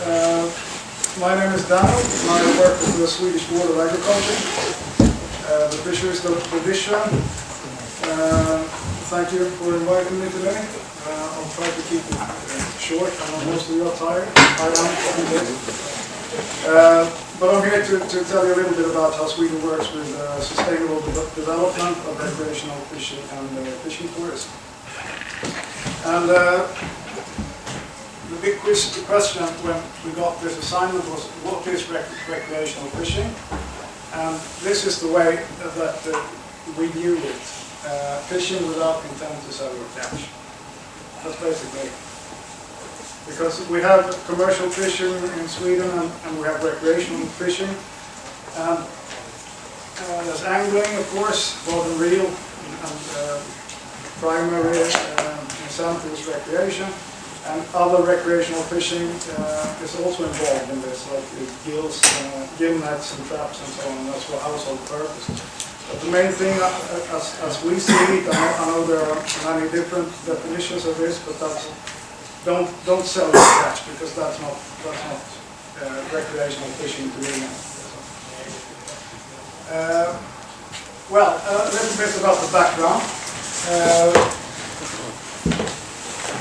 My name is Daniel, and I work with the Swedish Board of Agriculture, the fisheries division. Thank you for inviting me today. I'll try to keep it short. I know most of you are tired. I am. But I'm here to tell you a little bit about how Sweden works with sustainable development of recreational fishing and fishing tourism. And the big question when we got this assignment was, what is recreational fishing? And this is the way that we view it. Fishing without intent to sell or catch. That's basically it. Because we have commercial fishing in Sweden and we have recreational fishing. And there's angling, of course, both in real and primary incentives recreation. And other recreational fishing is also involved in this, like gills, gill nets and traps and so on, and that's for household purposes. But the main thing, as we see it, I know there are many different definitions of this, but that's don't sell or catch, because that's not recreational fishing to me. Well, a little bit about the background.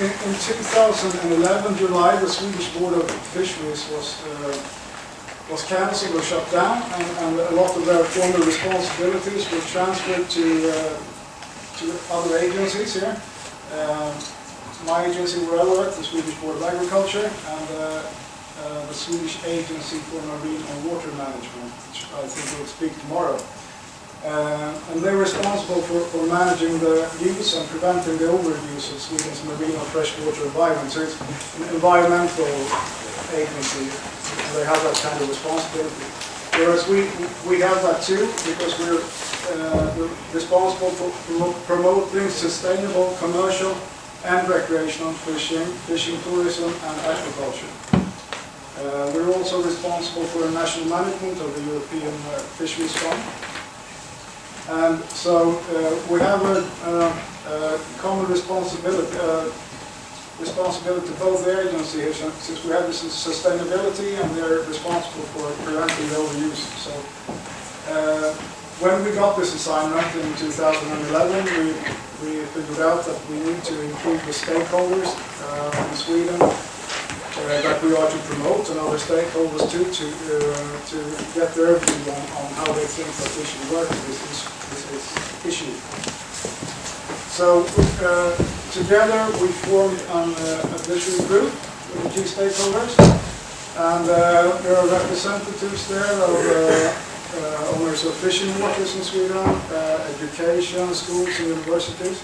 In 2011, July, the Swedish Board of Fisheries was cancelled or shut down, and a lot of their former responsibilities were transferred to other agencies here. My agency where I work, the Swedish Board of Agriculture, and the Swedish Agency for Marine and Water Management, which I think will speak tomorrow. And they're responsible for managing the use and preventing the overuse of Sweden's marine or freshwater environment. So it's an environmental agency, and they have that kind of responsibility. Whereas we have that too, because we're responsible for promoting sustainable commercial and recreational fishing tourism and agriculture. We're also responsible for the national management of the European Fisheries Fund. And so we have a common responsibility both the agencies, since we have this sustainability and they're responsible for preventing the overuse. So when we got this assignment in 2011, we figured out that we need to include the stakeholders in Sweden that we are to promote, and other stakeholders too, to get their view on how they think that we should work with this issue. So together we formed a advisory group with the key stakeholders, and there are representatives there of owners of fishing waters in Sweden, education, schools and universities,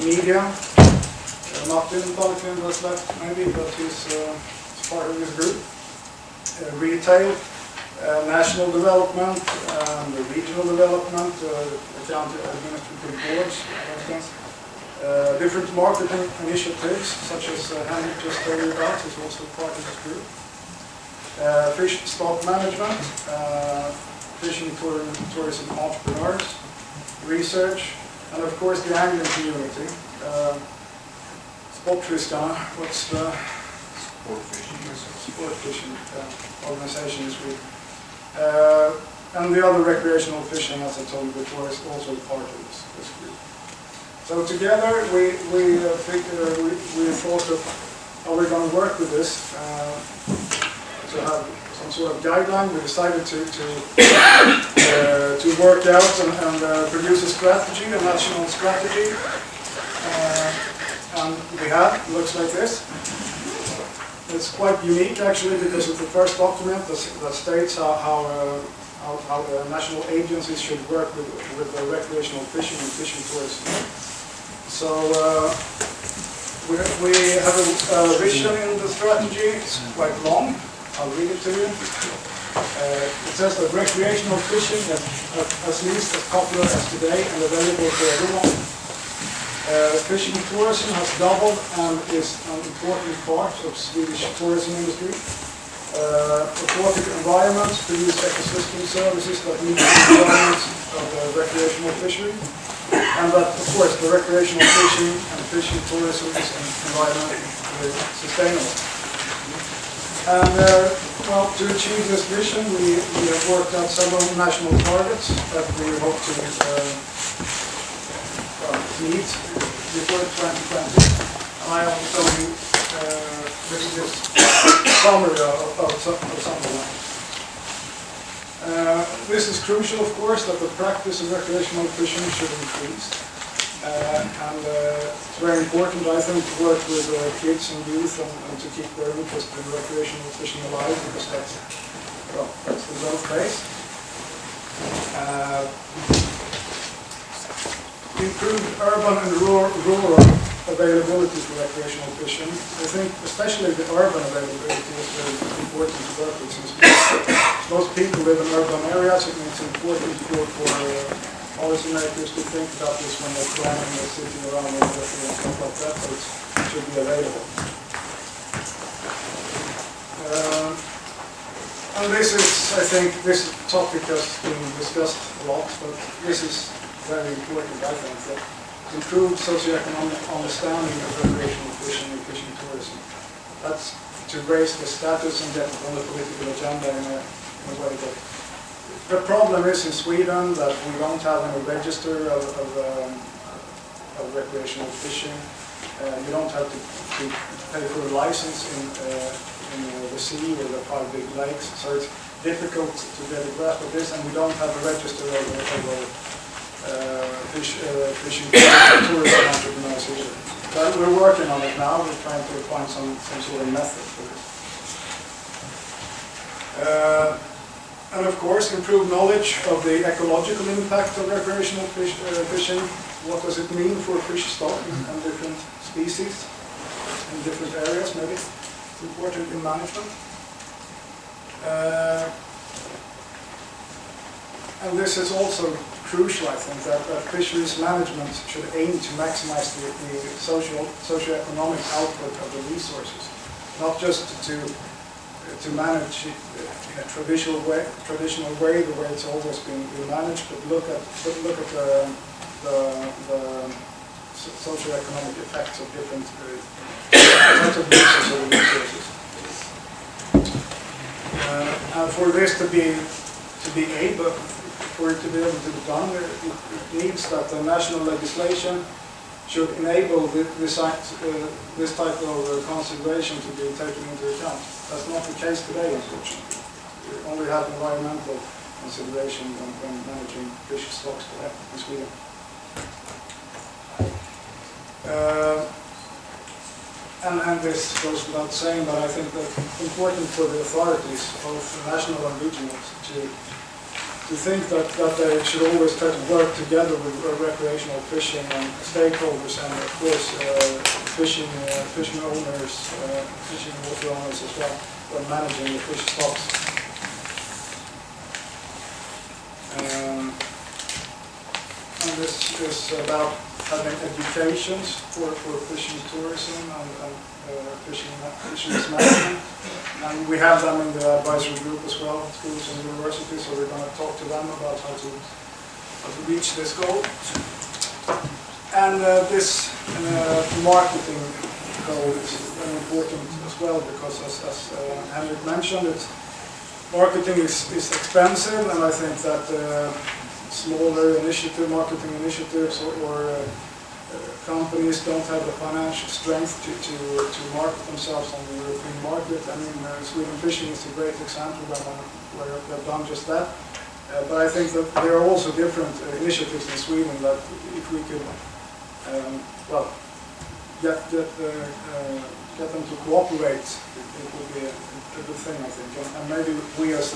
media. Martin was left maybe, but he's part of this group. Retail, national development, and regional development, county administrative boards, for instance. Different marketing initiatives, such as Henrik just told you about, is also part of this group. Fish stock management, fishing tourism entrepreneurs, research, and of course the angling community. Sportfiskarna, what's the sport fishing organization in Sweden. And the other recreational fishing, as I told you before, is also part of this group. So together we thought of how we're going to work with this. To have some sort of guideline, we decided to work out and produce a strategy, a national strategy. And we have, it looks like this. It's quite unique actually, because it's the first document that states how the national agencies should work with the recreational fishing and fishing tourism. So we have a vision in the strategy. It's quite long. I'll read it to you. It says that recreational fishing is at least as popular as today and available for everyone. Fishing tourism has doubled and is an important part of Swedish tourism industry. Aquatic environments produce ecosystem services that meet the requirements of the recreational fishery, and that, of course, the recreational fishing and fishing tourism is environmentally sustainable. And well, to achieve this vision, we have worked out several national targets that we hope to meet before 2020. And I will show you this summary of some of them. This is crucial, of course, that the practice of recreational fishing should increase. And it's very important, I think, to work with kids and youth and to keep their interest in recreational fishing alive, because that's the growth phase. Improved urban and rural availability for recreational fishing. I think especially the urban availability is very important to work with, since most people live in urban areas. It's important for policymakers to think about this when they're planning the city around and stuff like that, so it should be available. And this is, I think, this topic has been discussed a lot, but this is very important, I think, that improved socioeconomic understanding of recreational fishing and fishing tourism. That's to raise the status and get it on the political agenda in a way that... The problem is in Sweden that we don't have any register of recreational fishing. You don't have to pay for a license in the sea or the 5 big lakes, so it's difficult to get a grasp of this, and we don't have a register of fishing tourism entrepreneurs either. But we're working on it now. We're trying to find some sort of method for this. And of course, improve knowledge of the ecological impact of recreational fishing. What does it mean for fish stock and different species in different areas? Maybe it's important in management. And this is also crucial, I think, that fisheries management should aim to maximize the socio-economic output of the resources, not just to manage it in a traditional way, the way it's always been managed, but look at the socio-economic effects of different types of uses of the resources. And for this to be able to be done, it needs that the national legislation should enable this type of consideration to be taken into account. That's not the case today, unfortunately. We only have environmental consideration when managing fish stocks in Sweden. And this goes without saying, but I think that it's important for the authorities, both national and regional, to think that they should always try to work together with recreational fishing and stakeholders, and of course fishing owners, fishing water owners as well, when managing the fish stocks. And this is about having educations for fishing tourism and fishing management. And we have them in the advisory group as well, schools and universities, so we're going to talk to them about how to reach this goal. And this marketing goal is very important as well, because as Henrik mentioned, marketing is expensive, and I think that smaller marketing initiatives or companies don't have the financial strength to market themselves on the European market. I mean, Sweden Fishing is a great example where they've done just that. But I think that there are also different initiatives in Sweden that if we could, get them to cooperate, it would be a good thing, I think. And maybe we as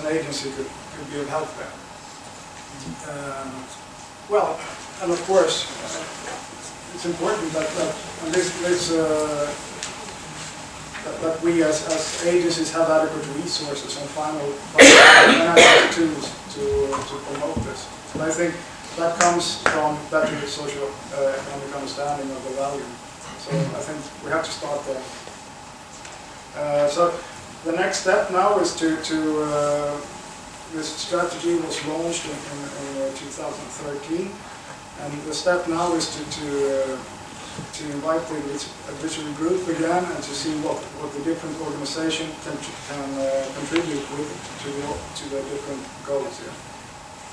an agency could be of help there. And of course, it's important that we as agencies have adequate resources and financial tools to promote this. And I think that comes from better social economic understanding of the value. So I think we have to start there. So the next step now is this strategy was launched in 2013. And the step now is to to invite the advisory group again and to see what the different organizations can contribute with to the different goals here,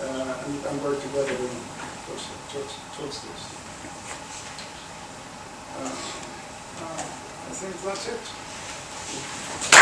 and work together towards this. I think that's it.